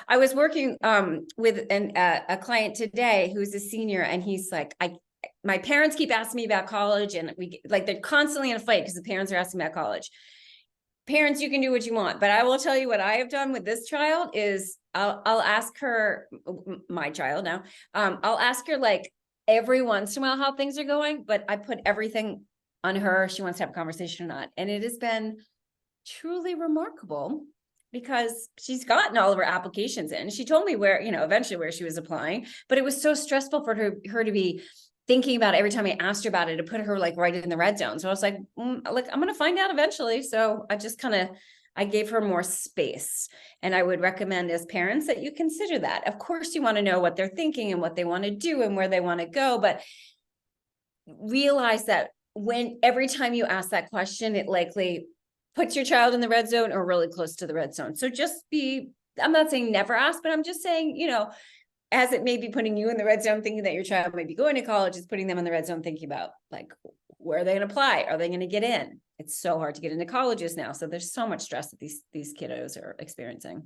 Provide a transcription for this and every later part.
I was working with a client today who's a senior, and he's like, my parents keep asking me about college, and they're constantly in a fight because the parents are asking about college. Parents, you can do what you want, but I will tell you what I have done with this child is I'll ask her, my child now, I'll ask her like every once in a while how things are going, but I put everything on her. She wants to have a conversation or not. And it has been truly remarkable because she's gotten all of her applications in. She told me where, eventually where she was applying, but it was so stressful for her to be thinking about it every time I asked her about it, to put her like right in the red zone. So I was like, I'm going to find out eventually. So I just I gave her more space. And I would recommend as parents that you consider that. Of course, you want to know what they're thinking and what they want to do and where they want to go, but realize that every time you ask that question, it likely puts your child in the red zone or really close to the red zone. So I'm not saying never ask, but I'm just saying, as it may be putting you in the red zone, thinking that your child might be going to college, is putting them in the red zone, thinking about like, where are they going to apply? Are they going to get in? It's so hard to get into colleges now. So there's so much stress that these kiddos are experiencing.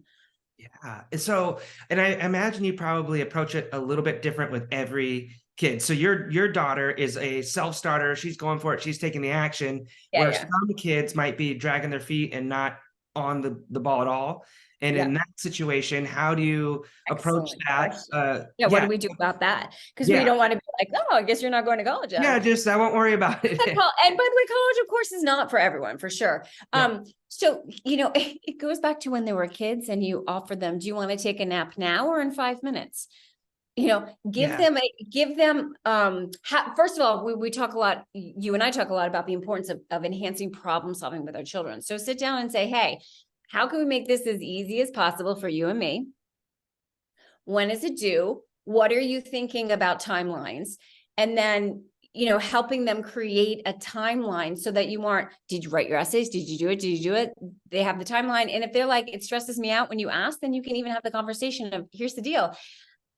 Yeah. So, and I imagine you probably approach it a little bit different with every kid. So your daughter is a self-starter. She's going for it. She's taking the action. Where some kids might be dragging their feet and not on the ball at all. And in that situation, how do you approach that? What do we do about that? Because we don't want to be like, oh, I guess you're not going to college. Yeah, I won't worry about it. And by the way, college, of course, is not for everyone, for sure. So, it goes back to when they were kids and you offer them, do you want to take a nap now or in 5 minutes? Give them, first of all, we talk a lot, you and I talk a lot about the importance of enhancing problem solving with our children. So sit down and say, hey, how can we make this as easy as possible for you and me? When is it due? What are you thinking about timelines? And then, helping them create a timeline so that you aren't, did you write your essays? Did you do it? Did you do it? They have the timeline. And if they're like, it stresses me out when you ask, then you can even have the conversation of, here's the deal.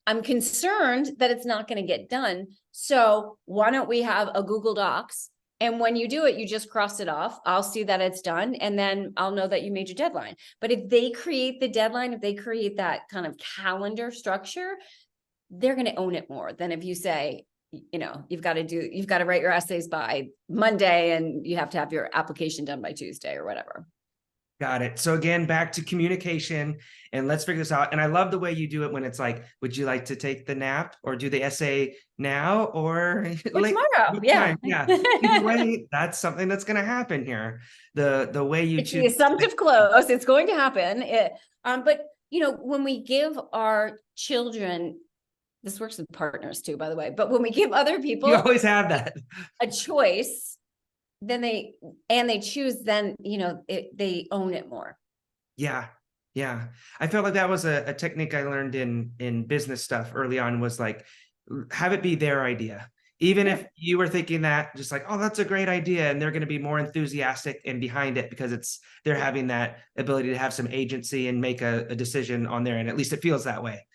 I'm concerned that it's not going to get done. So why don't we have a Google Docs? And when you do it, you just cross it off. I'll see that it's done. And then I'll know that you made your deadline. But if they create the deadline, if they create that kind of calendar structure, they're going to own it more than if you say, you've got to write your essays by Monday and you have to have your application done by Tuesday or whatever. Got it. So again, back to communication, and let's figure this out. And I love the way you do it when it's like, would you like to take the nap or do the essay now or tomorrow? Yeah. Yeah. Either way, that's something that's going to happen here. The way you choose the assumptive close, it's going to happen. But when we give our children, this works with partners too, by the way, but when we give other people, you always have that a choice, then they choose, then, they own it more. Yeah. Yeah. I felt like that was a technique I learned in business stuff early on, was like, have it be their idea. Even if you were thinking that, just like, oh, that's a great idea. And they're going to be more enthusiastic and behind it because they're having that ability to have some agency and make a decision on their end. At least it feels that way.